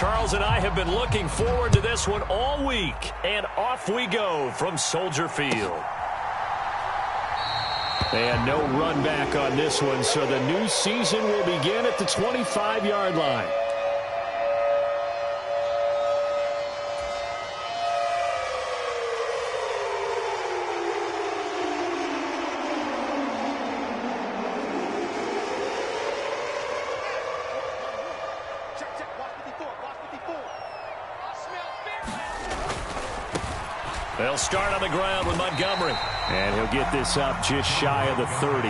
Charles and I have been looking forward to this one all week. And off we go from Soldier Field. And no run back on this one, so the new season will begin at the 25-yard line. They'll start on the ground with Montgomery. And he'll get this up just shy of the 30.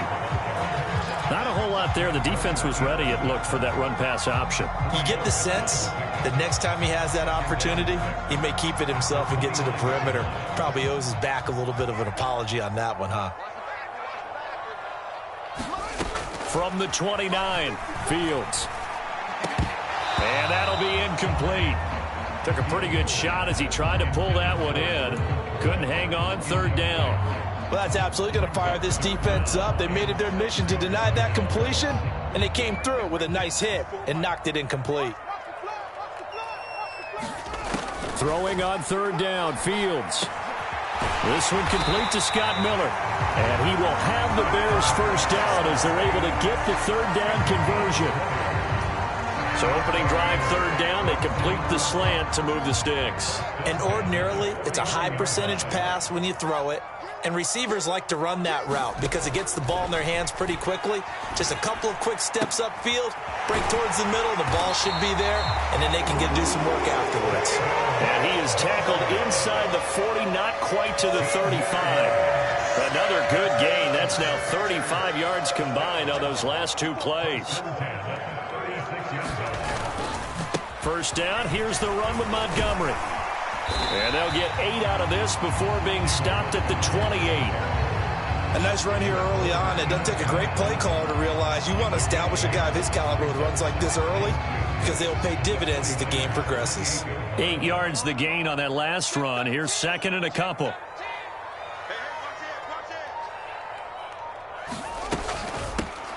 Not a whole lot there. The defense was ready, it looked, for that run-pass option. You get the sense that next time he has that opportunity, he may keep it himself and get to the perimeter. Probably owes his back a little bit of an apology on that one, huh? From the 29, Fields. And that'll be incomplete. Took a pretty good shot as he tried to pull that one in. Couldn't hang on, third down. Well, that's absolutely going to fire this defense up. They made it their mission to deny that completion, and they came through with a nice hit and knocked it incomplete. Throwing on third down, Fields. This one complete to Scott Miller. And he will have the Bears first down as they're able to get the third down conversion. So opening drive, third down, they complete the slant to move the sticks. And ordinarily, it's a high percentage pass when you throw it. And receivers like to run that route because it gets the ball in their hands pretty quickly. Just a couple of quick steps upfield, break towards the middle, the ball should be there, and then they can do some work afterwards. And he is tackled inside the 40, not quite to the 35. Another good gain. That's now 35 yards combined on those last two plays. First down, here's the run with Montgomery. And they'll get 8 out of this before being stopped at the 28. A nice run here early on. It doesn't take a great play caller to realize you want to establish a guy of his caliber with runs like this early because they'll pay dividends as the game progresses. 8 yards the gain on that last run. Here's second and a couple.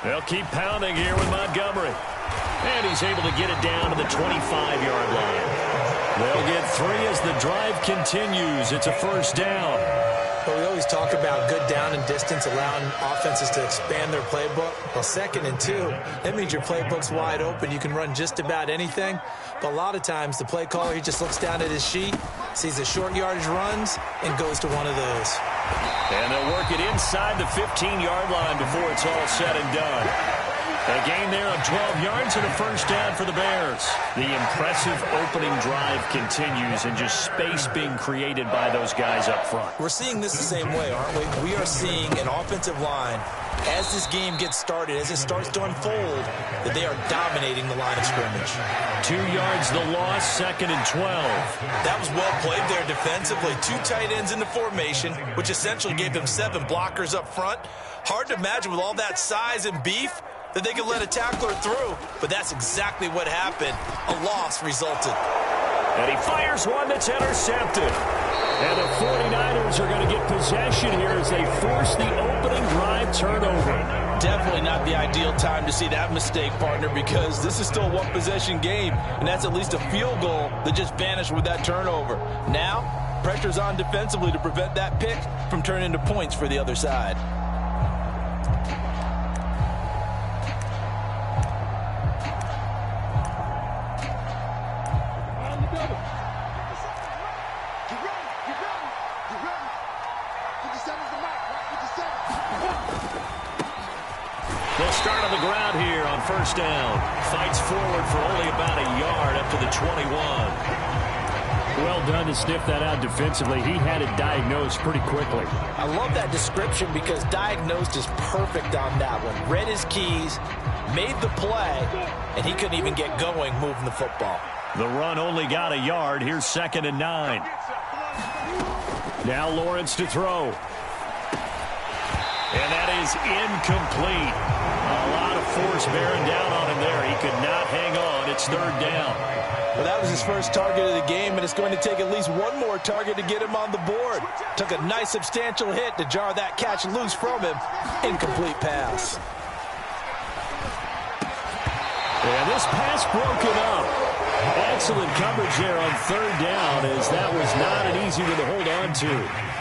They'll keep pounding here with Montgomery. And he's able to get it down to the 25-yard line. They'll get 3 as the drive continues. It's a first down. Well, we always talk about good down and distance, allowing offenses to expand their playbook. Well, 2nd and 2, that means your playbook's wide open. You can run just about anything. But a lot of times, the play caller, he just looks down at his sheet, sees the short yardage runs, and goes to one of those. And they'll work it inside the 15-yard line before it's all said and done. A gain there of 12 yards and a first down for the Bears. The impressive opening drive continues and just space being created by those guys up front. We're seeing this the same way, aren't we? We are seeing an offensive line, as this game gets started, as it starts to unfold, that they are dominating the line of scrimmage. 2 yards the loss, 2nd and 12. That was well played there defensively. 2 tight ends in the formation, which essentially gave them 7 blockers up front. Hard to imagine with all that size and beef that they could let a tackler through, but that's exactly what happened. A loss resulted. And he fires one that's intercepted. And the 49ers are going to get possession here as they force the opening drive turnover. Definitely not the ideal time to see that mistake, partner, because this is still a one-possession game, and that's at least a field goal that just vanished with that turnover. Now, pressure's on defensively to prevent that pick from turning into points for the other side. First down. Fights forward for only about a yard up to the 21. Well done to sniff that out defensively. He had it diagnosed pretty quickly. I love that description because diagnosed is perfect on that one. Read his keys, made the play, and he couldn't even get going moving the football. The run only got a yard. Here's 2nd and 9. Now Lawrence to throw. And that is incomplete. A lot of force bearing down on him there. He could not hang on. It's 3rd down. Well, that was his first target of the game, and it's going to take at least one more target to get him on the board. Took a nice substantial hit to jar that catch loose from him. Incomplete pass. And this pass broken up. Excellent coverage there on third down, as that was not an easy one to hold on to.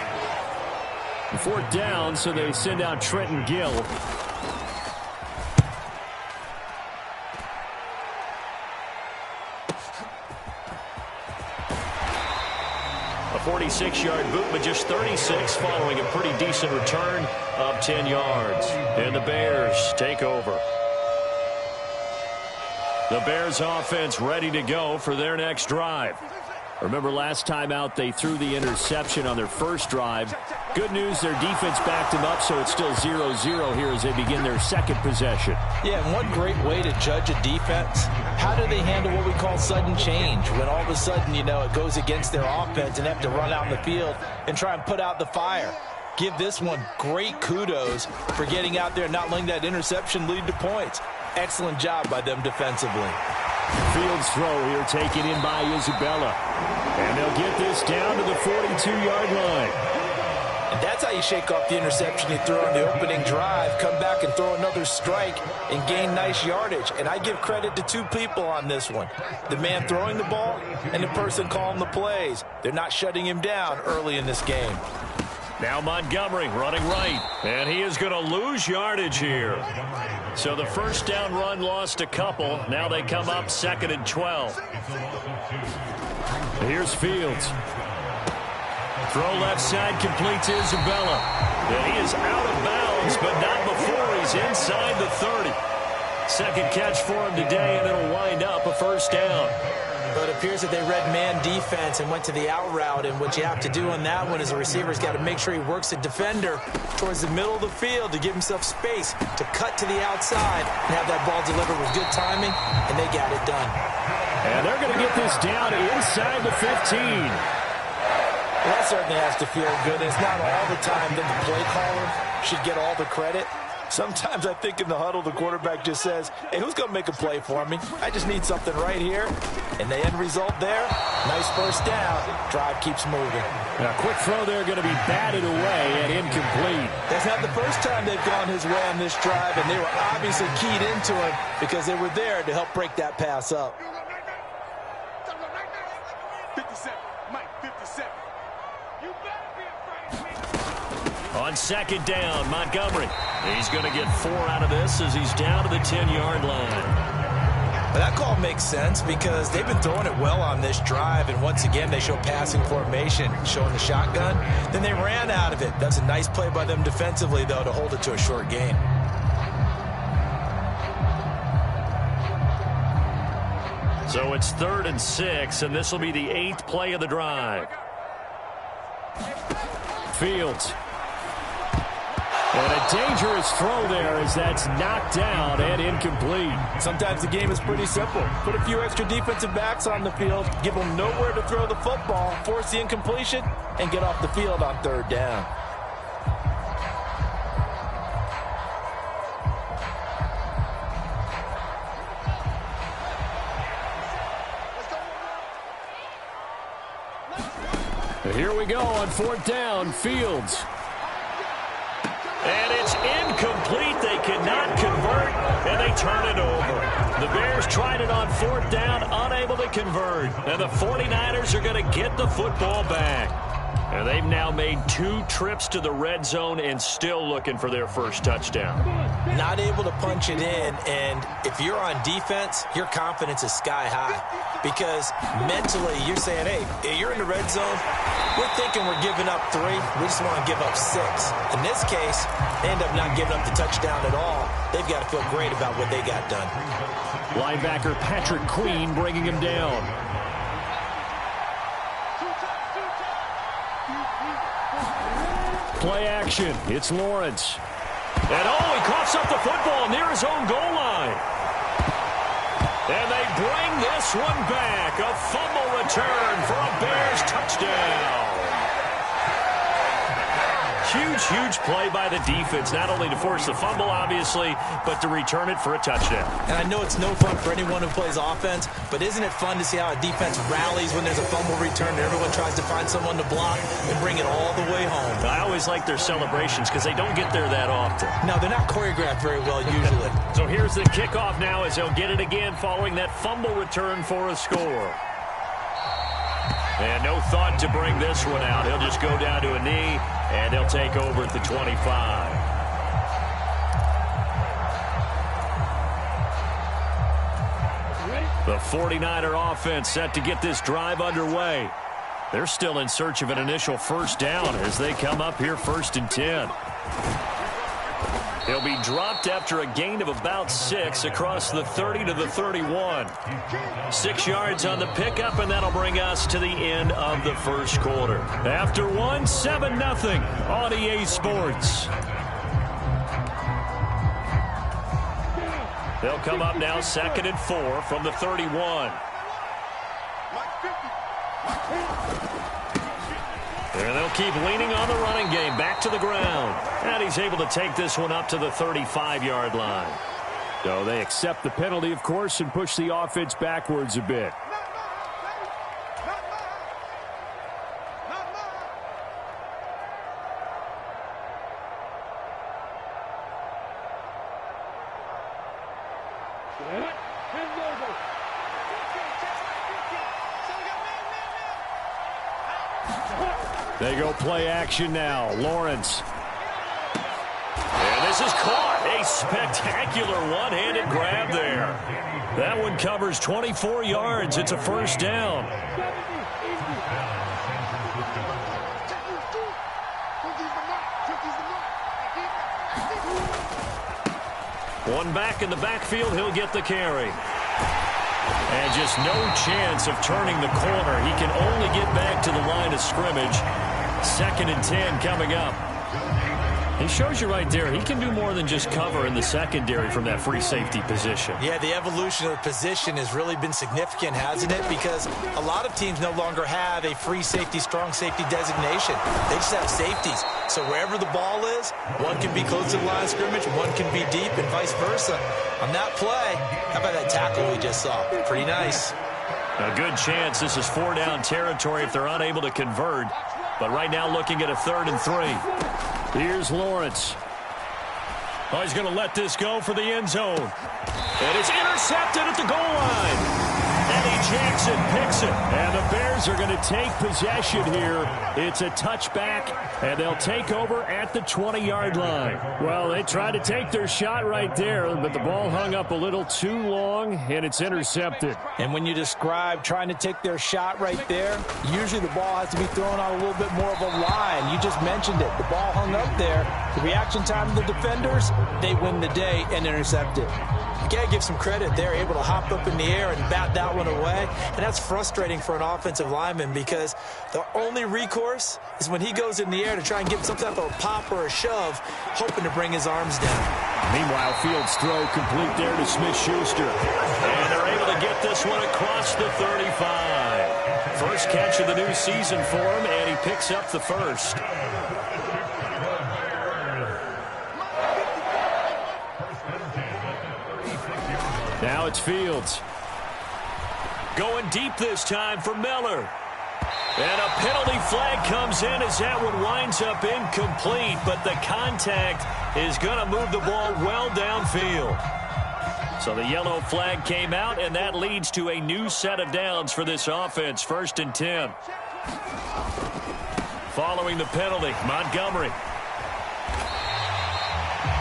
Fourth down, so they send out Trenton Gill. A 46-yard boot, but just 36 following a pretty decent return of 10 yards. And the Bears take over. The Bears offense ready to go for their next drive. Remember last time out they threw the interception on their first drive. Good news, their defense backed them up, so it's still 0-0 here as they begin their second possession. Yeah, and one great way to judge a defense, how do they handle what we call sudden change? When all of a sudden, you know, it goes against their offense and they have to run out in the field and try and put out the fire. Give this one great kudos for getting out there and not letting that interception lead to points. Excellent job by them defensively. Fields throw here taken in by Isabella. And they'll get this down to the 42-yard line. And that's how you shake off the interception you threw on the opening drive, come back and throw another strike and gain nice yardage. And I give credit to two people on this one. The man throwing the ball and the person calling the plays. They're not shutting him down early in this game. Now Montgomery running right, and he is going to lose yardage here. So the first down run lost a couple. Now they come up 2nd and 12. Here's Fields. Throw left side, completes Isabella. And he is out of bounds, but not before he's inside the 30. Second catch for him today, and it'll wind up a first down. But it appears that they read man defense and went to the out route. And what you have to do on that one is the receiver's got to make sure he works the defender towards the middle of the field to give himself space to cut to the outside and have that ball delivered with good timing, and they got it done. And they're going to get this down inside the 15. Well, that certainly has to feel good. It's not all the time that the play caller should get all the credit. Sometimes I think in the huddle, the quarterback just says, hey, who's going to make a play for me? I just need something right here. And the end result there, nice first down. Drive keeps moving. And a quick throw there going to be batted away and incomplete. That's not the first time they've gone his way on this drive, and they were obviously keyed into him because they were there to help break that pass up. 57, Mike, 57. You better be afraid of me. On second down, Montgomery. He's going to get 4 out of this as he's down to the 10-yard line. But that call makes sense because they've been throwing it well on this drive, and once again they show passing formation, showing the shotgun. Then they ran out of it. That's a nice play by them defensively, though, to hold it to a short gain. So it's 3rd and 6, and this will be the 8th play of the drive. Fields. And a dangerous throw there as that's knocked down and incomplete. Sometimes the game is pretty simple. Put a few extra defensive backs on the field, give them nowhere to throw the football, force the incompletion, and get off the field on 3rd down. Here we go on 4th down, Fields. And it's incomplete. They cannot convert, and they turn it over. The Bears tried it on 4th down, unable to convert. And the 49ers are going to get the football back. And they've now made 2 trips to the red zone and still looking for their first touchdown. Not able to punch it in, and if you're on defense, your confidence is sky high. Because mentally, you're saying, hey, you're in the red zone. We're thinking we're giving up 3. We just want to give up 6. In this case, they end up not giving up the touchdown at all. They've got to feel great about what they got done. Linebacker Patrick Queen bringing him down. Play action. It's Lawrence. And he coughs up the football near his own goal line. And they bring this one back. A fumble return for a Bears touchdown. huge play by the defense, not only to force the fumble, obviously, but to return it for a touchdown. And I know it's no fun for anyone who plays offense, but isn't it fun to see how a defense rallies when there's a fumble return and everyone tries to find someone to block and bring it all the way home? I always like their celebrations because they don't get there that often. No, they're not choreographed very well usually. So here's the kickoff now as they'll get it again following that fumble return for a score. And no thought to bring this one out. He'll just go down to a knee, and they'll take over at the 25. The 49er offense set to get this drive underway. They're still in search of an initial first down as they come up here 1st and 10. He'll be dropped after a gain of about 6 across the 30 to the 31. 6 yards on the pickup, and that'll bring us to the end of the first quarter. After one, 7-0 on EA Sports. They'll come up now 2nd and 4 from the 31. And they'll keep leaning on the running game back to the ground. And he's able to take this one up to the 35-yard line. So they accept the penalty, of course, and push the offense backwards a bit. They go play action now. Lawrence. And this is caught. A spectacular one-handed grab there. That one covers 24 yards. It's a first down. One back in the backfield. He'll get the carry. And just no chance of turning the corner. He can only get back to the line of scrimmage. 2nd and 10 coming up. He shows you right there, he can do more than just cover in the secondary from that free safety position. Yeah, the evolution of the position has really been significant, hasn't it? Because a lot of teams no longer have a free safety, strong safety designation. They just have safeties. So wherever the ball is, one can be close to the line of scrimmage, one can be deep, and vice versa. On that play, how about that tackle we just saw? Pretty nice. A good chance this is 4-down territory if they're unable to convert. But right now looking at a 3rd and 3. Here's Lawrence. Oh, he's going to let this go for the end zone. And it's intercepted at the goal line. Eddie Jackson picks it. And the Bears are going to take possession here. It's a touchback, and they'll take over at the 20-yard line. Well, they tried to take their shot right there, but the ball hung up a little too long, and it's intercepted. And when you describe trying to take their shot right there, usually the ball has to be thrown on a little bit more of a line. You just mentioned it. The ball hung up there. The reaction time of the defenders, they win the day and intercept it. You got to give some credit. They're able to hop up in the air and bat that one away. And that's frustrating for an offensive lineman because the only recourse is when he goes in the air to try and get some type of a pop or a shove, hoping to bring his arms down. Meanwhile, Fields' throw complete there to Smith-Schuster. And they're able to get this one across the 35. First catch of the new season for him, and he picks up the first. Now it's Fields. Going deep this time for Miller. And a penalty flag comes in as that one winds up incomplete, but the contact is going to move the ball well downfield. So the yellow flag came out, and that leads to a new set of downs for this offense. 1st and 10. Following the penalty, Montgomery.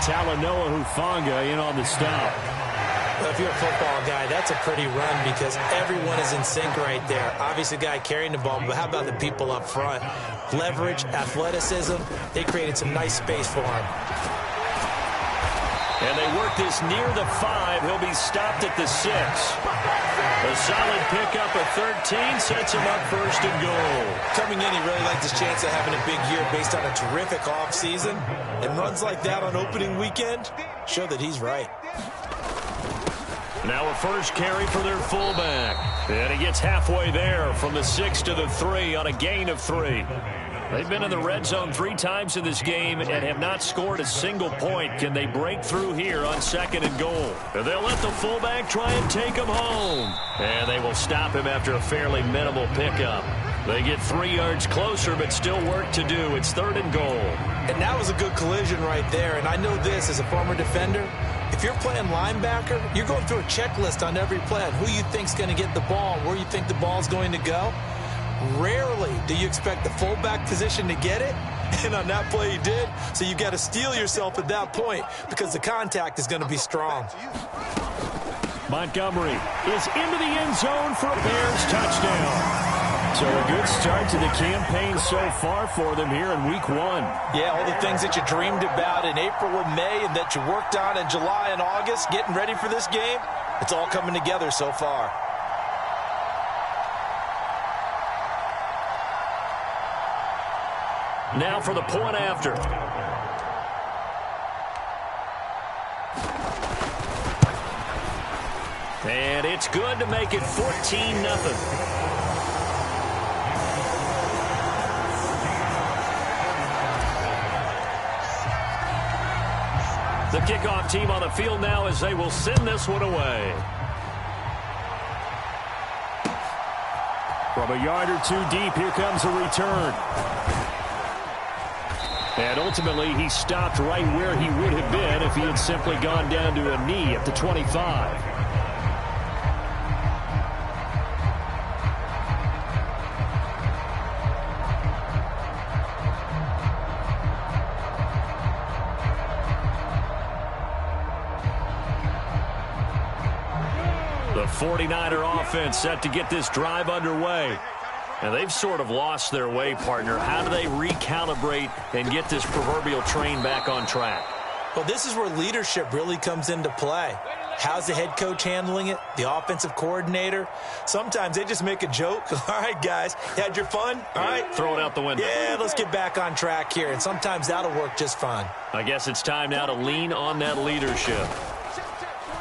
Talanoa Hufanga in on the stop. Well, if you're a football guy, that's a pretty run because everyone is in sync right there. Obviously, the guy carrying the ball, but how about the people up front? Leverage, athleticism, they created some nice space for him. And they work this near the 5. He'll be stopped at the 6. A solid pickup of 13 sets him up 1st and goal. Coming in, he really liked his chance of having a big year based on a terrific offseason. And runs like that on opening weekend show that he's right. Now a first carry for their fullback. And he gets halfway there from the 6 to the 3 on a gain of 3. They've been in the red zone 3 times in this game and have not scored a single point. Can they break through here on 2nd and goal? They'll let the fullback try and take him home. And they will stop him after a fairly minimal pickup. They get 3 yards closer, but still work to do. It's 3rd and goal. And that was a good collision right there. And I know this as a former defender. If you're playing linebacker, you're going through a checklist on every play on who you think's going to get the ball and where you think the ball's going to go. Rarely do you expect the fullback position to get it. And on that play he did. So you got to steel yourself at that point because the contact is going to be strong. Montgomery is into the end zone for a Bears touchdown. So a good start to the campaign so far for them here in week 1. Yeah, all the things that you dreamed about in April and May and that you worked on in July and August, getting ready for this game, it's all coming together so far. Now for the point after. And it's good to make it 14-0. The kickoff team on the field now as they will send this one away. From a yard or 2 deep, here comes a return. And ultimately, he stopped right where he would have been if he had simply gone down to a knee at the 25. The 49er offense set to get this drive underway. And they've sort of lost their way, partner. How do they recalibrate and get this proverbial train back on track? Well, this is where leadership really comes into play. How's the head coach handling it? The offensive coordinator? Sometimes they just make a joke. All right, guys, you had your fun? All right. Throw it out the window. Yeah, let's get back on track here. And sometimes that'll work just fine. I guess it's time now to lean on that leadership.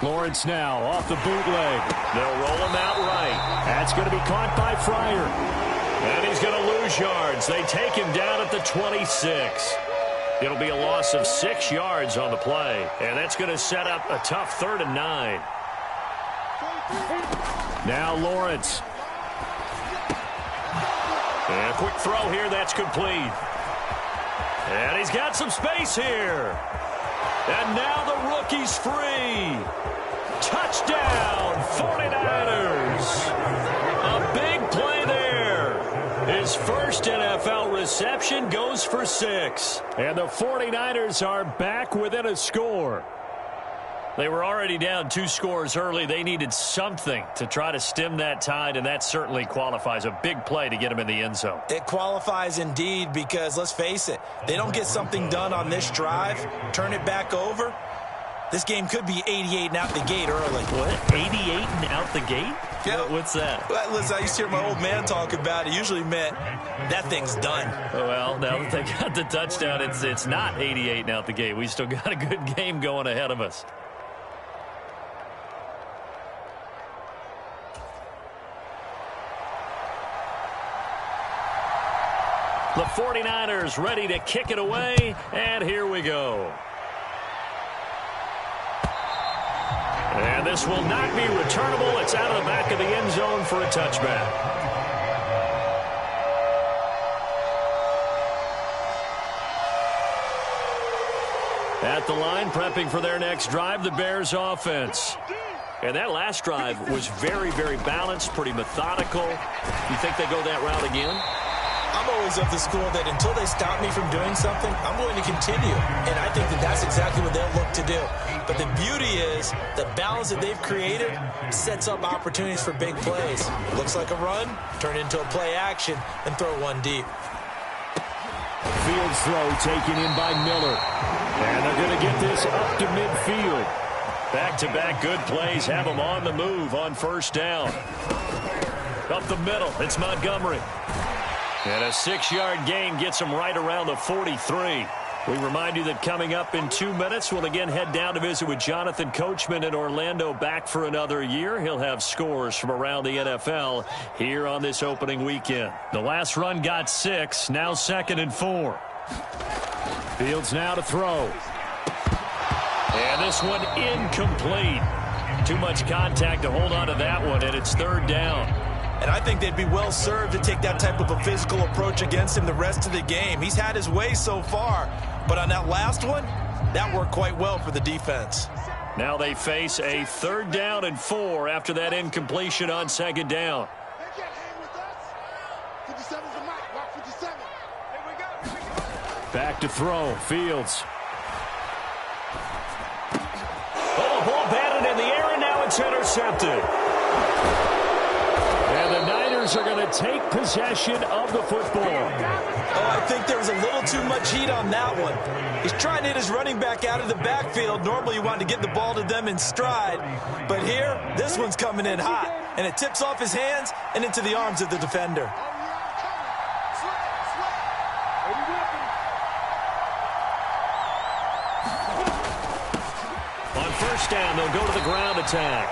Lawrence now off the bootleg. They'll roll him out right. That's going to be caught by Fryer. And he's going to lose yards. They take him down at the 26. It'll be a loss of 6 yards on the play. And that's going to set up a tough 3rd and 9. Now Lawrence. And a quick throw here. That's complete. And he's got some space here. And now the rookie's free. Touchdown, 49ers. A big play there. His first NFL reception goes for 6. And the 49ers are back within a score. They were already down 2 scores early. They needed something to try to stem that tide, and that certainly qualifies. A big play to get him in the end zone. It qualifies indeed because, let's face it, they don't get something done on this drive, turn it back over, this game could be 88 and out the gate early. What? 88 and out the gate? Yeah. What's that? Well, listen, I used to hear my old man talk about it. Usually meant that thing's done. Well, now that they got the touchdown, it's not 88 and out the gate. We still got a good game going ahead of us. The 49ers ready to kick it away, and here we go. And this will not be returnable. It's out of the back of the end zone for a touchback. At the line, prepping for their next drive, the Bears offense. And that last drive was very, very balanced, pretty methodical. You think they go that route again? I'm always of the school that until they stop me from doing something, I'm going to continue. And I think that that's exactly what they'll look to do. But the beauty is the balance that they've created sets up opportunities for big plays. Looks like a run, turn into a play action, and throw one deep. Fields throw taken in by Miller. And they're going to get this up to midfield. Back-to-back good plays have them on the move on first down. Up the middle, it's Montgomery. And a 6-yard gain gets him right around the 43. We remind you that coming up in 2 minutes, we'll again head down to visit with Jonathan Coachman in Orlando, back for another year. He'll have scores from around the NFL here on this opening weekend. The last run got 6, now 2nd and 4. Fields now to throw. And this one incomplete. Too much contact to hold on to that one, and it's 3rd down. And I think they'd be well served to take that type of a physical approach against him the rest of the game. He's had his way so far, but on that last one, that worked quite well for the defense. Now they face a 3rd down and 4 after that incompletion on 2nd down. Back to throw. Fields. Oh, ball batted in the air, and now it's intercepted. And the Niners are going to take possession of the football. Oh, I think there was a little too much heat on that one. He's trying to hit his running back out of the backfield. Normally you want to get the ball to them in stride. But here, this one's coming in hot. And it tips off his hands and into the arms of the defender. On 1st down, they'll go to the ground attack.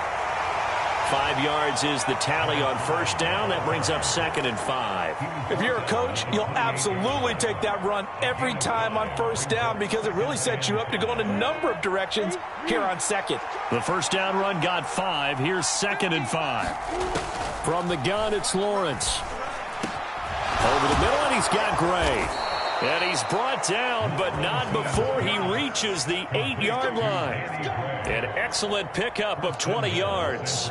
5 yards is the tally on 1st down. That brings up 2nd and 5. If you're a coach, you'll absolutely take that run every time on 1st down because it really sets you up to go in a number of directions here on 2nd. The 1st down run got 5. Here's 2nd and 5. From the gun, it's Lawrence. Over the middle, and he's got Gray. And he's brought down, but not before he reaches the 8-yard line. An excellent pickup of 20 yards.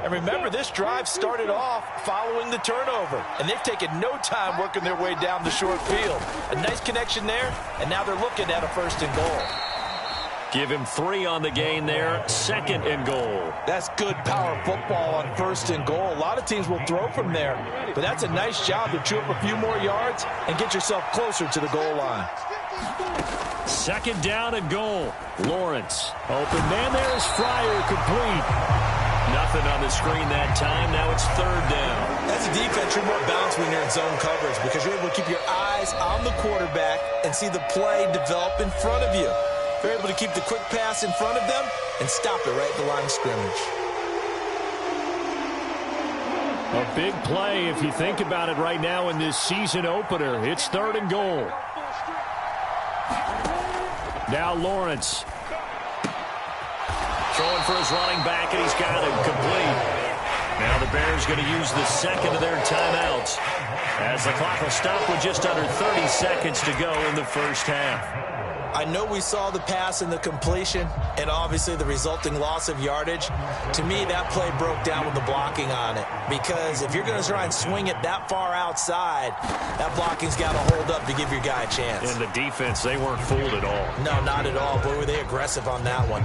And remember, this drive started off following the turnover. And they've taken no time working their way down the short field. A nice connection there, and now they're looking at a 1st and goal. Give him 3 on the gain there. 2nd and goal. That's good power football on 1st and goal. A lot of teams will throw from there, but that's a nice job to chew up a few more yards and get yourself closer to the goal line. 2nd down and goal. Lawrence. Open man there is Fryer, complete. Nothing on the screen that time. Now it's 3rd down. As a defense, you're more balanced when you're in zone coverage because you're able to keep your eyes on the quarterback and see the play develop in front of you. They're able to keep the quick pass in front of them and stop it right at the line of scrimmage. A big play if you think about it right now in this season opener. It's 3rd and goal. Now Lawrence. Throwing for his running back, and he's got him complete. Now the Bears going to use the 2nd of their timeouts as the clock will stop with just under 30 seconds to go in the 1st half. I know we saw the pass and the completion and obviously the resulting loss of yardage. To me, that play broke down with the blocking on it because if you're going to try and swing it that far outside, that blocking's got to hold up to give your guy a chance. And the defense, they weren't fooled at all. No, not at all. Boy, were they aggressive on that one.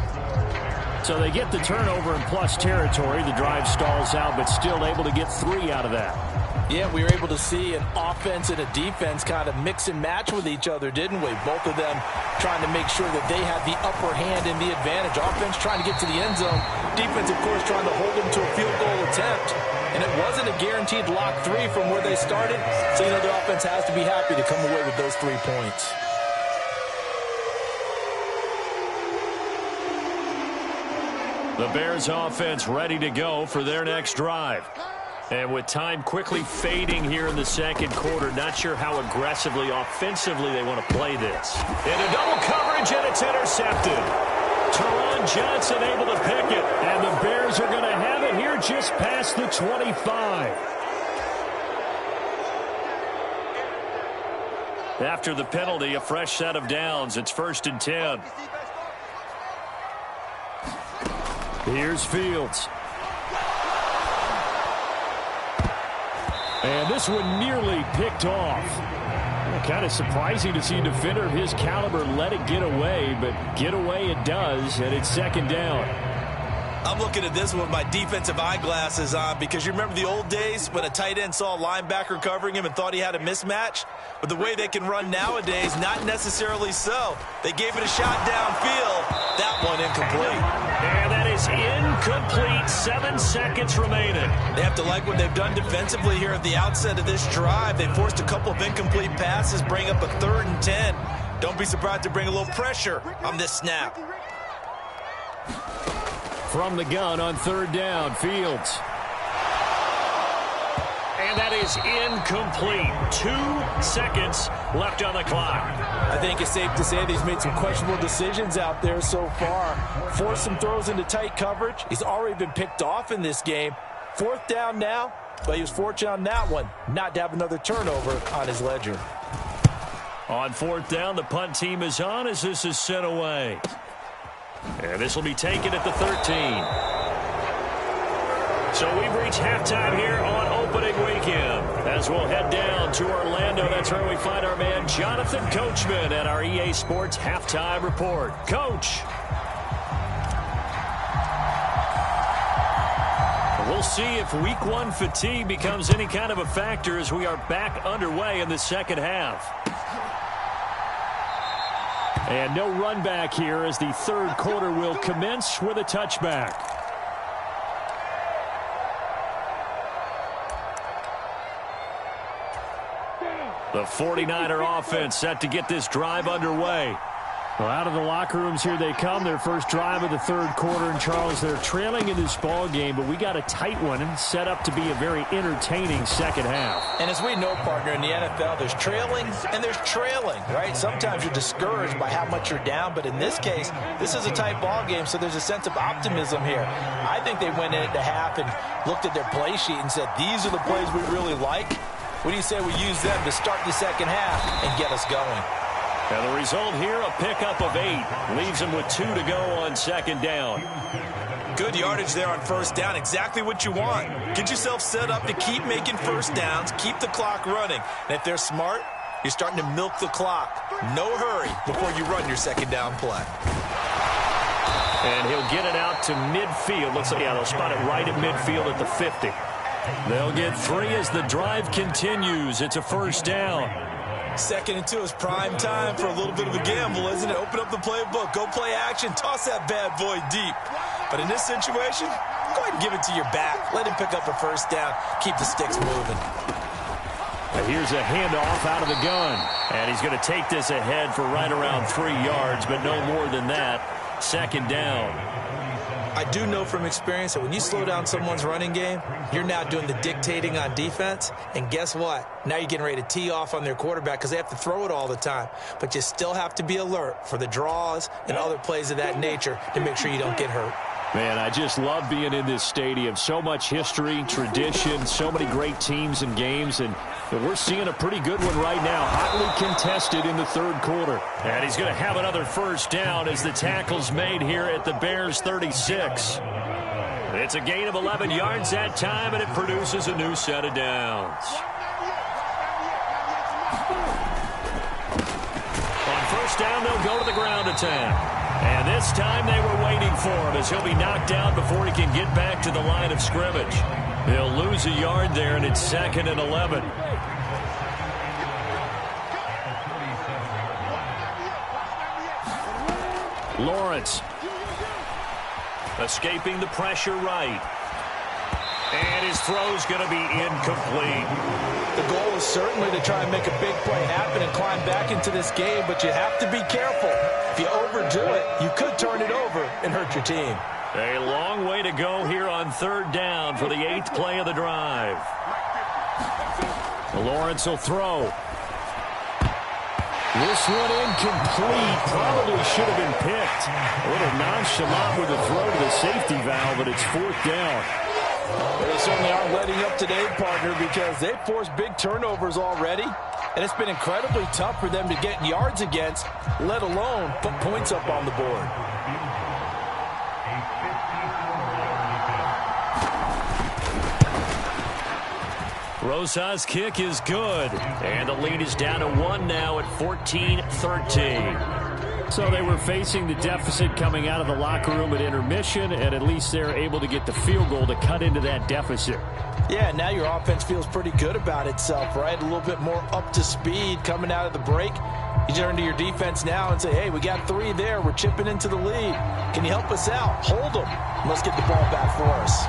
So they get the turnover in plus territory. The drive stalls out, but still able to get 3 out of that. Yeah, we were able to see an offense and a defense kind of mix and match with each other, didn't we? Both of them trying to make sure that they had the upper hand and the advantage. Offense trying to get to the end zone. Defense, of course, trying to hold them to a field goal attempt. And it wasn't a guaranteed lock 3 from where they started. So, you know, the offense has to be happy to come away with those 3 points. The Bears offense ready to go for their next drive. And with time quickly fading here in the 2nd quarter, not sure how aggressively, offensively they want to play this. Into double coverage, and it's intercepted. Teron Johnson able to pick it, and the Bears are going to have it here just past the 25. After the penalty, a fresh set of downs. It's 1st and 10. Here's Fields. And this one nearly picked off. Kind of surprising to see a defender of his caliber let it get away, but get away it does, and it's 2nd down. I'm looking at this one with my defensive eyeglasses on because you remember the old days when a tight end saw a linebacker covering him and thought he had a mismatch? But the way they can run nowadays, not necessarily so. They gave it a shot downfield. That one incomplete. And that is incomplete. 7 seconds remaining. They have to like what they've done defensively here at the outset of this drive. They forced a couple of incomplete passes, bring up a 3rd and 10. Don't be surprised to bring a little pressure on this snap. From the gun on third down, Fields. And that is incomplete. 2 seconds left on the clock. I think it's safe to say that he's made some questionable decisions out there so far. Forced some throws into tight coverage. He's already been picked off in this game. 4th down now, but he was fortunate on that one not to have another turnover on his ledger. On 4th down, the punt team is on as this is sent away. And this will be taken at the 13. So we've reached halftime here on opening weekend. As we'll head down to Orlando, that's where we find our man Jonathan Coachman at our EA Sports Halftime Report. Coach. We'll see if week 1 fatigue becomes any kind of a factor as we are back underway in the second half. And no run back here as the third quarter will commence with a touchback. The 49er offense set to get this drive underway. Well, out of the locker rooms here they come. Their first drive of the third quarter. And, Charles, they're trailing in this ball game, but we got a tight one and set up to be a very entertaining second half. And as we know, partner, in the NFL, there's trailing and there's trailing, right? Sometimes you're discouraged by how much you're down, but in this case, this is a tight ball game, so there's a sense of optimism here. I think they went into half and looked at their play sheet and said, these are the plays we really like. What do you say we use them to start the second half and get us going? And the result here, a pickup of 8. Leaves them with 2 to go on second down. Good yardage there on first down. Exactly what you want. Get yourself set up to keep making first downs, keep the clock running. And if they're smart, you're starting to milk the clock. No hurry before you run your second down play. And he'll get it out to midfield. Looks like, yeah, they'll spot it right at midfield at the 50. They'll get 3 as the drive continues. It's a first down. 2nd and 2 is prime time for a little bit of a gamble, isn't it? Open up the playbook, go play action, toss that bad boy deep. But in this situation, go ahead and give it to your back. Let him pick up a first down. Keep the sticks moving. And here's a handoff out of the gun. And he's going to take this ahead for right around 3 yards, but no more than that. Second down. I do know from experience that when you slow down someone's running game, you're now doing the dictating on defense. And guess what? Now you're getting ready to tee off on their quarterback because they have to throw it all the time. But you still have to be alert for the draws and other plays of that nature to make sure you don't get hurt. Man, I just love being in this stadium. So much history, tradition, so many great teams and games, and we're seeing a pretty good one right now. Hotly contested in the third quarter. And he's going to have another first down as the tackle's made here at the Bears 36. It's a gain of 11 yards that time, and it produces a new set of downs. On first down, they'll go to the ground attack. And this time they were waiting for him as he'll be knocked down before he can get back to the line of scrimmage. They'll lose a yard there, and it's 2nd and 11. Lawrence escaping the pressure right. And his throw's going to be incomplete. The goal is certainly to try and make a big play happen and climb back into this game, but you have to be careful. If you overdo it, you could turn it over and hurt your team. A long way to go here on third down for the 8th play of the drive. Lawrence will throw. This one incomplete. Probably should have been picked. A little nonchalant with the throw to the safety valve, but it's 4th down. They certainly aren't letting up today, partner, because they've forced big turnovers already, and it's been incredibly tough for them to get yards against, let alone put points up on the board. Rosa's kick is good, and the lead is down to 1 now at 14-13. So they were facing the deficit coming out of the locker room at intermission, and at least they're able to get the field goal to cut into that deficit. Yeah, now your offense feels pretty good about itself, right? A little bit more up to speed coming out of the break. You turn to your defense now and say, hey, we got 3 there. We're chipping into the lead. Can you help us out? Hold them. Let's get the ball back for us.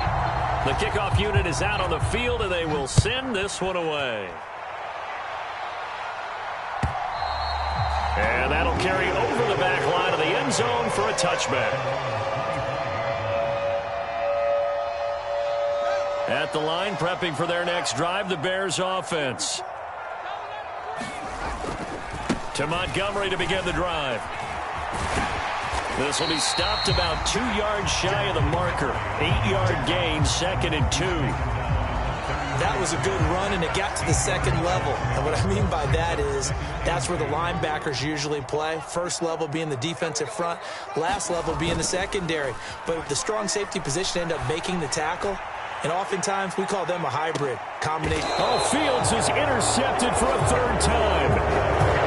The kickoff unit is out on the field, and they will send this one away. And that'll carry over the back line of the end zone for a touchback. At the line, prepping for their next drive, the Bears offense. To Montgomery to begin the drive. This will be stopped about 2 yards shy of the marker. 8-yard gain, 2nd and 2. That was a good run, and it got to the second level. And what I mean by that is that's where the linebackers usually play. First level being the defensive front, last level being the secondary. But the strong safety position ended up making the tackle, and oftentimes we call them a hybrid combination. Oh, Fields is intercepted for a 3rd time.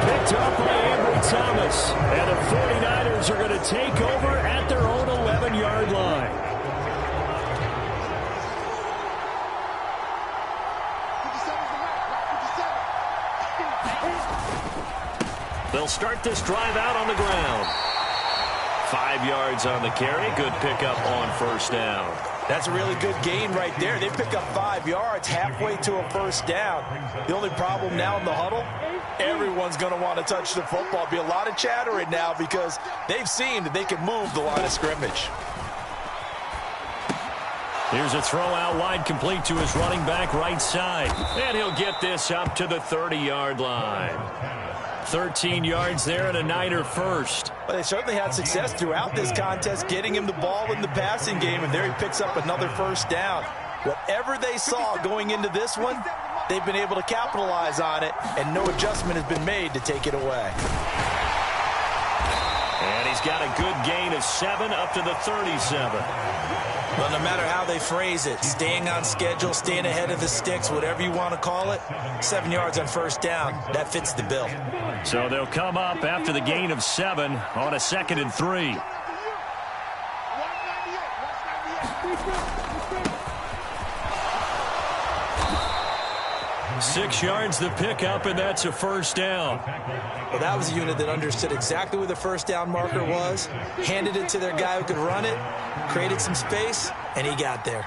Picked up by Ambry Thomas. And the 49ers are going to take over at their own 11-yard line. They'll start this drive out on the ground. 5 yards on the carry. Good pickup on 1st down. That's a really good gain right there. They pick up 5 yards halfway to a 1st down. The only problem now in the huddle, everyone's going to want to touch the football. Be a lot of chatter right now because they've seen that they can move the line of scrimmage. Here's a throw out wide, complete to his running back right side. And he'll get this up to the 30-yard line. 13 yards there and a Niner first. Well, they certainly had success throughout this contest getting him the ball in the passing game, and there he picks up another 1st down. Whatever they saw going into this one, they've been able to capitalize on it, and no adjustment has been made to take it away. And he's got a good gain of 7 up to the 37. Well, no matter how they phrase it, staying on schedule, staying ahead of the sticks, whatever you want to call it, 7 yards on 1st down, that fits the bill. So they'll come up after the gain of 7 on a 2nd and 3. 6 yards the pickup, and that's a 1st down. Well, that was a unit that understood exactly where the 1st down marker was, handed it to their guy who could run it, created some space, and he got there.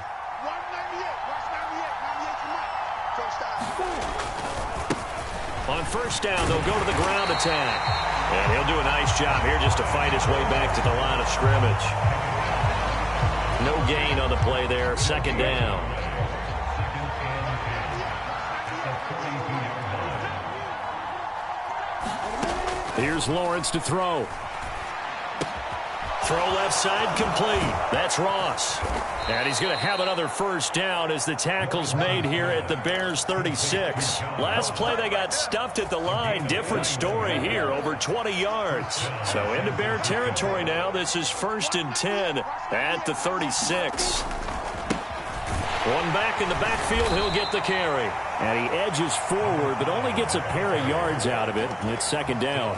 On 1st down, they'll go to the ground attack. And he'll do a nice job here just to fight his way back to the line of scrimmage. No gain on the play there, 2nd down. Here's Lawrence to throw. Throw left side complete. That's Ross. And he's going to have another 1st down as the tackle's made here at the Bears 36. Last play they got stuffed at the line. Different story here, over 20 yards. So into Bear territory now. This is 1st and 10 at the 36. One back in the backfield, he'll get the carry. And he edges forward, but only gets a pair of yards out of it. It's 2nd down.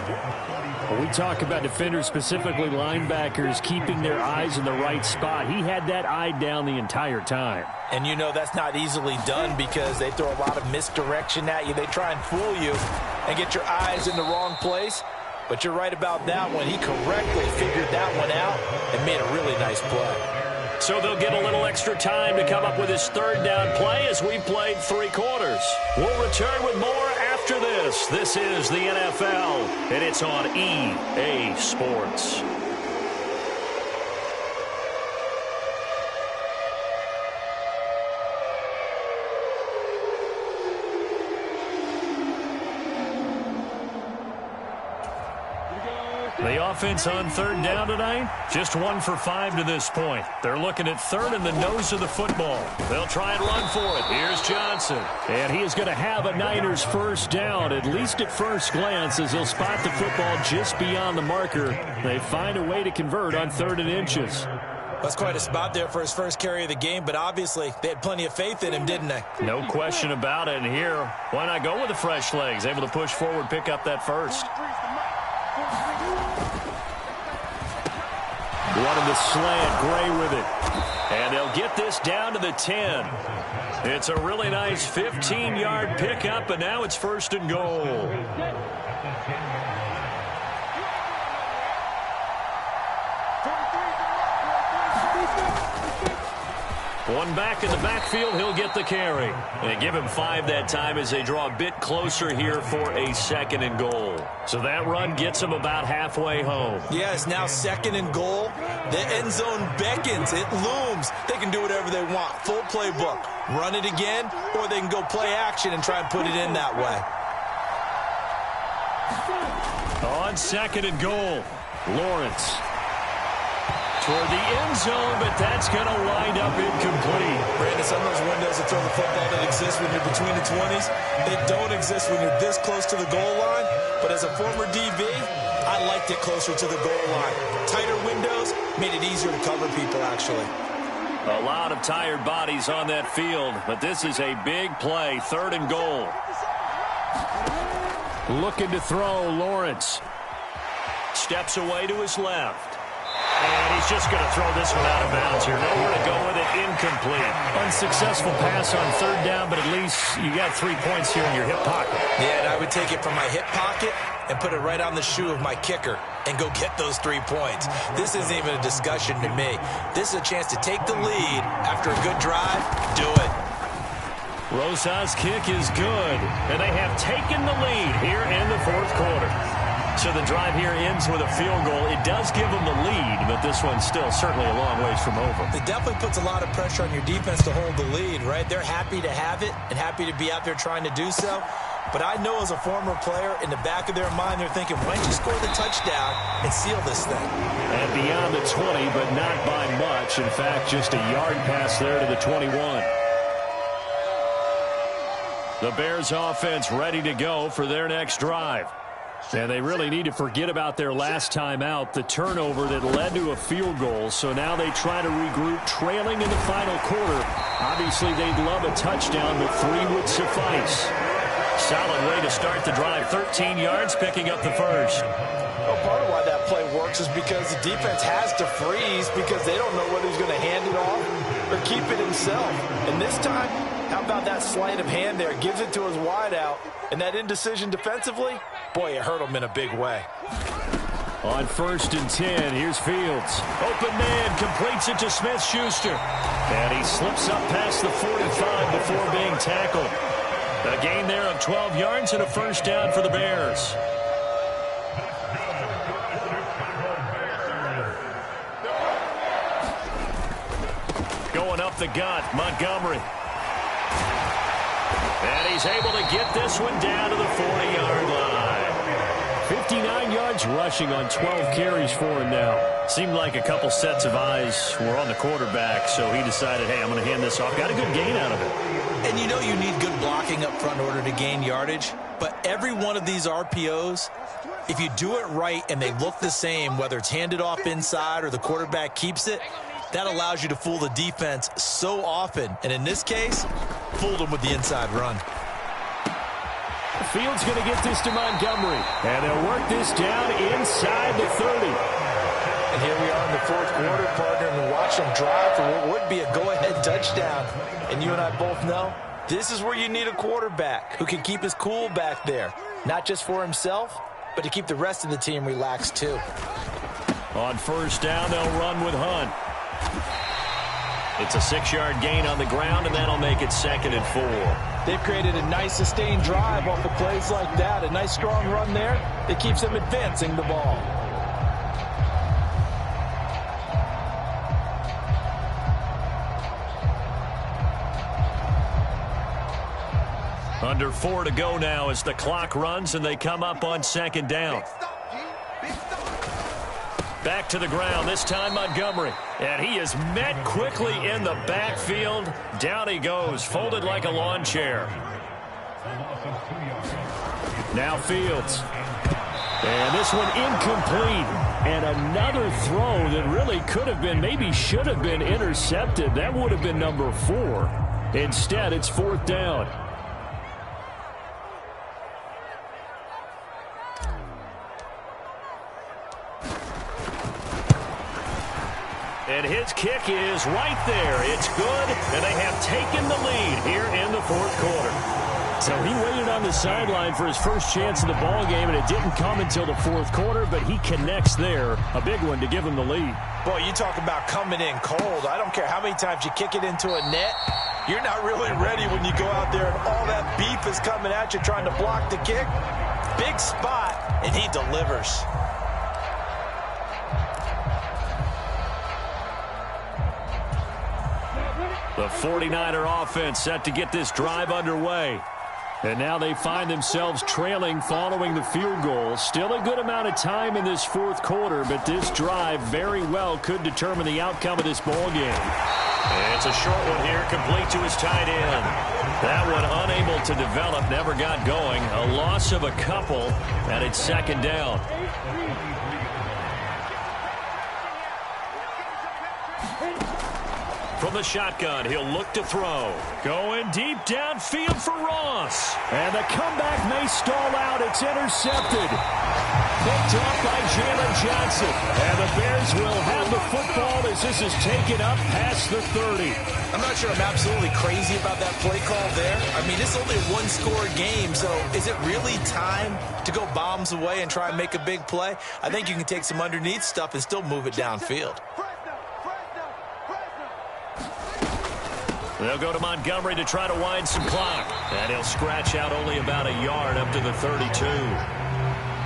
When we talk about defenders, specifically linebackers, keeping their eyes in the right spot, he had that eye down the entire time. And you know that's not easily done because they throw a lot of misdirection at you. They try and fool you and get your eyes in the wrong place. But you're right about that one. He correctly figured that one out and made a really nice play. So they'll get a little extra time to come up with his 3rd down play as we played 3 quarters. We'll return with more after this. This is the NFL, and it's on EA Sports. The offense on 3rd down tonight, just 1 for 5 to this point. They're looking at 3rd and the nose of the football. They'll try and run for it. Here's Johnson. And he is going to have a Niners 1st down, at least at first glance, as he'll spot the football just beyond the marker. They find a way to convert on 3rd and inches. That's quite a spot there for his first carry of the game, but obviously they had plenty of faith in him, didn't they? No question about it. And here, why not go with the fresh legs? Able to push forward, pick up that 1st. Running the slant, Gray with it. And they'll get this down to the 10. It's a really nice 15-yard pickup, and now it's 1st and goal. One back in the backfield, he'll get the carry. They give him 5 that time as they draw a bit closer here for a 2nd and goal. So that run gets them about halfway home. Yeah, it's now 2nd and goal. The end zone beckons. It looms. They can do whatever they want. Full playbook. Run it again, or they can go play action and try and put it in that way. On 2nd and goal, Lawrence. Toward the end zone, but that's going to wind up incomplete. Brandon, some of those windows to throw the football that exist when you're between the 20s, they don't exist when you're this close to the goal line. But as a former DB, I liked it closer to the goal line. Tighter windows made it easier to cover people, actually. A lot of tired bodies on that field, but this is a big play, 3rd and goal. Looking to throw, Lawrence. Steps away to his left. And he's just going to throw this one out of bounds here. Nowhere to go with it, incomplete. Unsuccessful pass on 3rd down, but at least you got 3 points here in your hip pocket. Yeah, and I would take it from my hip pocket and put it right on the shoe of my kicker and go get those 3 points. This isn't even a discussion to me. This is a chance to take the lead after a good drive. Do it. Rosa's kick is good, and they have taken the lead here in the 4th quarter. So the drive here ends with a field goal. It does give them the lead, but this one's still certainly a long ways from over. It definitely puts a lot of pressure on your defense to hold the lead, right? They're happy to have it and happy to be out there trying to do so. But I know as a former player, in the back of their mind, they're thinking, why don't you score the touchdown and seal this thing? And beyond the 20, but not by much. In fact, just a yard pass there to the 21. The Bears offense ready to go for their next drive. And they really need to forget about their last time out, the turnover that led to a field goal. So now they try to regroup, trailing in the final quarter. Obviously, they'd love a touchdown, but 3 would suffice. Solid way to start the drive. 13 yards, picking up the first. Well, part of why that play works is because the defense has to freeze because they don't know whether he's going to hand it off or keep it himself. And this time, how about that sleight of hand there? Gives it to his wideout. And that indecision defensively, boy, it hurt him in a big way. On 1st and 10, here's Fields. Open man, completes it to Smith-Schuster. And he slips up past the 45 before being tackled. A gain there of 12 yards and a first down for the Bears. Going up the gut, Montgomery. And he's able to get this one down to the 40-yard line. 59 yards rushing on 12 carries for him now. Seemed like a couple sets of eyes were on the quarterback, so he decided, hey, I'm going to hand this off. Got a good gain out of it. And you know you need good blocking up front in order to gain yardage. But every one of these RPOs, if you do it right and they look the same, whether it's handed off inside or the quarterback keeps it, that allows you to fool the defense so often. And in this case, fooled them with the inside run. Fields going to get this to Montgomery. And they'll work this down inside the 30. And here we are in the 4th quarter, partner, and watch them drive for what would be a go-ahead touchdown. And you and I both know this is where you need a quarterback who can keep his cool back there. Not just for himself, but to keep the rest of the team relaxed too. On 1st down, they'll run with Hunt. It's a 6-yard gain on the ground, and that'll make it 2nd and 4. They've created a nice sustained drive off of plays like that. A nice strong run there that keeps them advancing the ball. Under 4 to go now as the clock runs and they come up on 2nd down. Back to the ground, this time Montgomery. And he is met quickly in the backfield. Down he goes, folded like a lawn chair. Now Fields. And this one incomplete. And another throw that really could have been, maybe should have been intercepted. That would have been number 4. Instead, it's 4th down. And his kick is right there. It's good, and they have taken the lead here in the 4th quarter. So he waited on the sideline for his first chance in the ball game, and it didn't come until the fourth quarter, but he connects there. A big one to give him the lead. Boy, you talk about coming in cold. I don't care how many times you kick it into a net. You're not really ready when you go out there and all that beef is coming at you trying to block the kick. Big spot, and he delivers. The 49er offense set to get this drive underway. And now they find themselves trailing following the field goal. Still a good amount of time in this fourth quarter, but this drive very well could determine the outcome of this ball game. It's a short one here, complete to his tight end. That one unable to develop, never got going. A loss of a couple, and it's second down. From the shotgun, he'll look to throw. Going deep downfield for Ross. And the comeback may stall out. It's intercepted. Picked off by Jalen Johnson. And the Bears will have the football as this is taken up past the 30. I'm not sure I'm absolutely crazy about that play call there. I mean, it's only a one-score game, so is it really time to go bombs away and try and make a big play? I think you can take some underneath stuff and still move it downfield. They'll go to Montgomery to try to wind some clock. And he'll scratch out only about a yard up to the 32.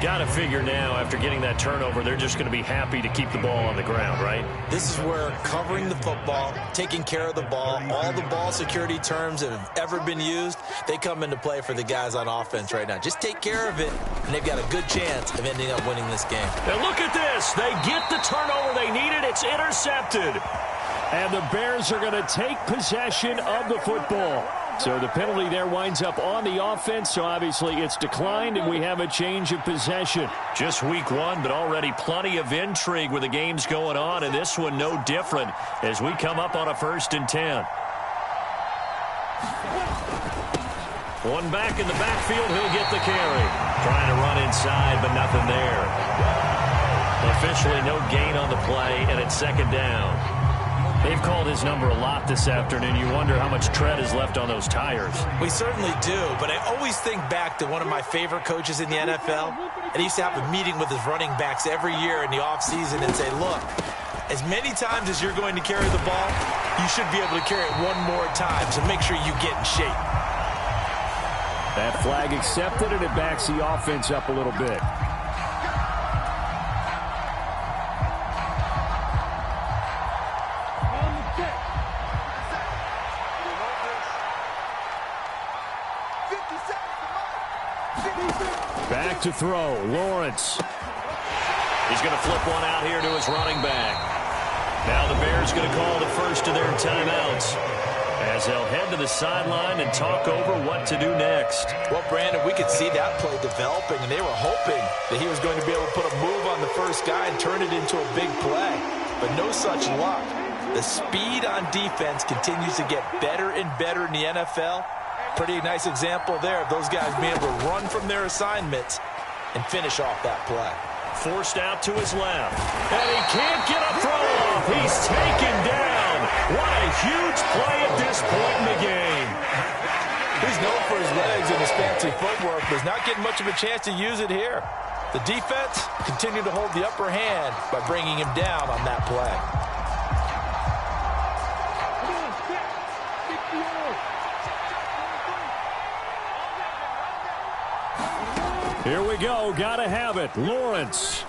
Got to figure now, after getting that turnover, they're just going to be happy to keep the ball on the ground, right? This is where covering the football, taking care of the ball, all the ball security terms that have ever been used, they come into play for the guys on offense right now. Just take care of it, and they've got a good chance of ending up winning this game. And look at this. They get the turnover they needed. It's intercepted. And the Bears are going to take possession of the football. So the penalty there winds up on the offense, so obviously it's declined, and we have a change of possession. Just week one, but already plenty of intrigue with the games going on, and this one no different as we come up on a 1st and 10. One back in the backfield, he'll get the carry. Trying to run inside, but nothing there. Officially no gain on the play, and it's second down. They've called his number a lot this afternoon. You wonder how much tread is left on those tires. We certainly do, but I always think back to one of my favorite coaches in the NFL, and he used to have a meeting with his running backs every year in the offseason and say, look, as many times as you're going to carry the ball, you should be able to carry it one more time, so make sure you get in shape. That flag accepted, and it backs the offense up a little bit. Back to throw, Lawrence. He's going to flip one out here to his running back. Now the Bears going to call the first of their timeouts as they'll head to the sideline and talk over what to do next. Well, Brandon, we could see that play developing, and they were hoping that he was going to be able to put a move on the first guy and turn it into a big play, but no such luck. The speed on defense continues to get better and better in the NFL. Pretty nice example there of those guys being able to run from their assignments and finish off that play. Forced out to his left. And he can't get a throw off. He's taken down. What a huge play at this point in the game. He's known for his legs and his fancy footwork, but he's not getting much of a chance to use it here. The defense continued to hold the upper hand by bringing him down on that play. Here we go. Got to have it. Lawrence.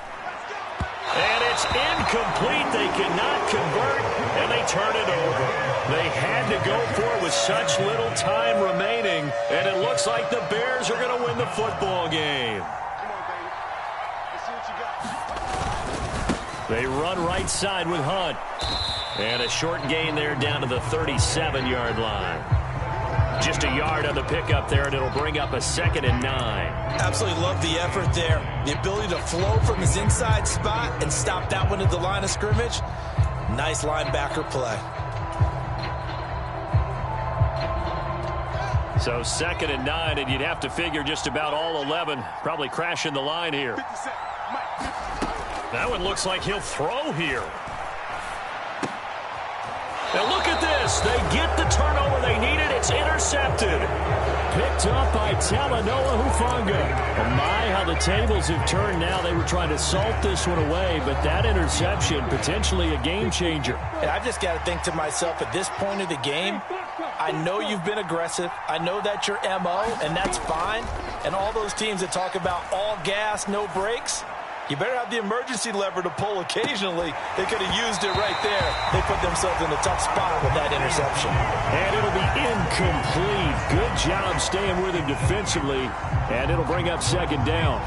And it's incomplete. They cannot convert, and they turn it over. They had to go for it with such little time remaining, and it looks like the Bears are going to win the football game. They run right side with Hunt. And a short gain there down to the 37-yard line. Just a yard on the pickup there, and it'll bring up a 2nd and 9. Absolutely love the effort there. The ability to flow from his inside spot and stop that one at the line of scrimmage. Nice linebacker play. So 2nd and 9, and you'd have to figure just about all 11 probably crashing the line here. That one looks like he'll throw here. Now look at this. They get the turnover they needed. It's intercepted. picked up by Talanoa Hufanga. And my, how the tables have turned now. They were trying to salt this one away, but that interception, potentially a game changer. And I've just got to think to myself, at this point of the game, I know you've been aggressive. I know that's your MO, and that's fine. And all those teams that talk about all gas, no brakes, you better have the emergency lever to pull occasionally. They could have used it right there. They put themselves in a tough spot with that interception. And it'll be incomplete. Good job staying with him defensively, and it'll bring up second down.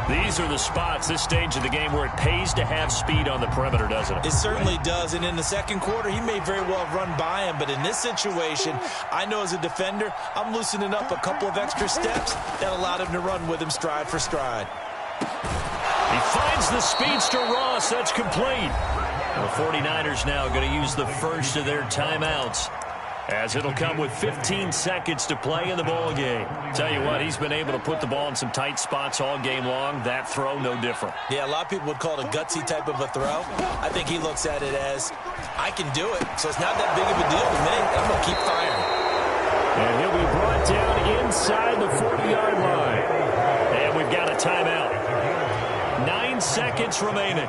These are the spots, this stage of the game, where it pays to have speed on the perimeter, doesn't it? It certainly does, and in the second quarter, he may very well run by him, but in this situation, I know as a defender, I'm loosening up a couple of extra steps that allowed him to run with him stride for stride. He finds the speedster Ross. That's complete. The 49ers now going to use the first of their timeouts, as it'll come with 15 seconds to play in the ball game. Tell you what, he's been able to put the ball in some tight spots all game long. That throw, no different. Yeah, a lot of people would call it a gutsy type of a throw. I think he looks at it as, I can do it, so it's not that big of a deal to me. I'm going to keep firing. And he'll be brought down inside the 40-yard line. And we've got a timeout. 9 seconds remaining.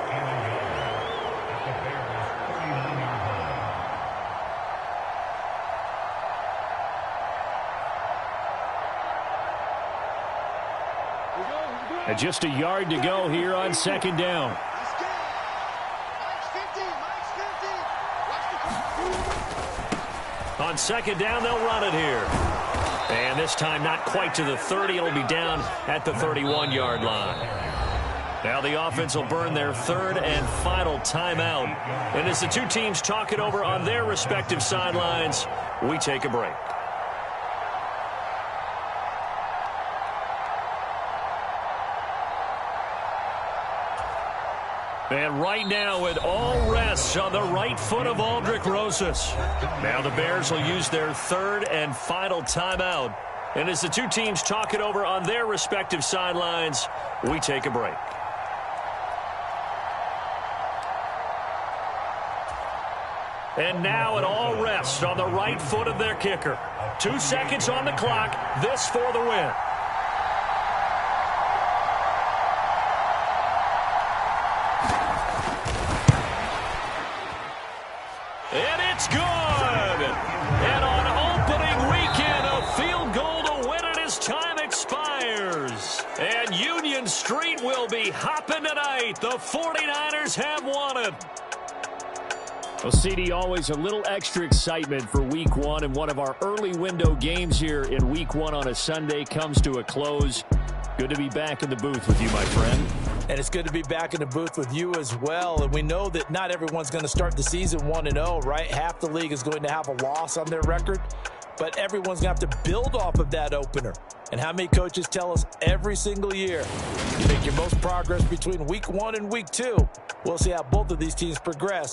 And just a yard to go here on second down. On second down, they'll run it here. And this time not quite to the 30. It'll be down at the 31-yard line. Now the offense will burn their third and final timeout. And as the two teams talk it over on their respective sidelines, we take a break. And right now it all rests on the right foot of Aldrick Rosas. Now the Bears will use their third and final timeout. And as the two teams talk it over on their respective sidelines, we take a break. And now it all rests on the right foot of their kicker. 2 seconds on the clock. This for the win. And it's good. And on opening weekend, a field goal to win it as time expires. And Union Street will be hopping tonight. The 49ers have won it. Well, CD, always a little extra excitement for Week 1, and one of our early window games here in Week 1 on a Sunday comes to a close. Good to be back in the booth with you, my friend. And it's good to be back in the booth with you as well. And we know that not everyone's going to start the season 1-0, right? Half the league is going to have a loss on their record. But everyone's going to have to build off of that opener. And how many coaches tell us every single year, you make your most progress between Week 1 and Week 2. We'll see how both of these teams progress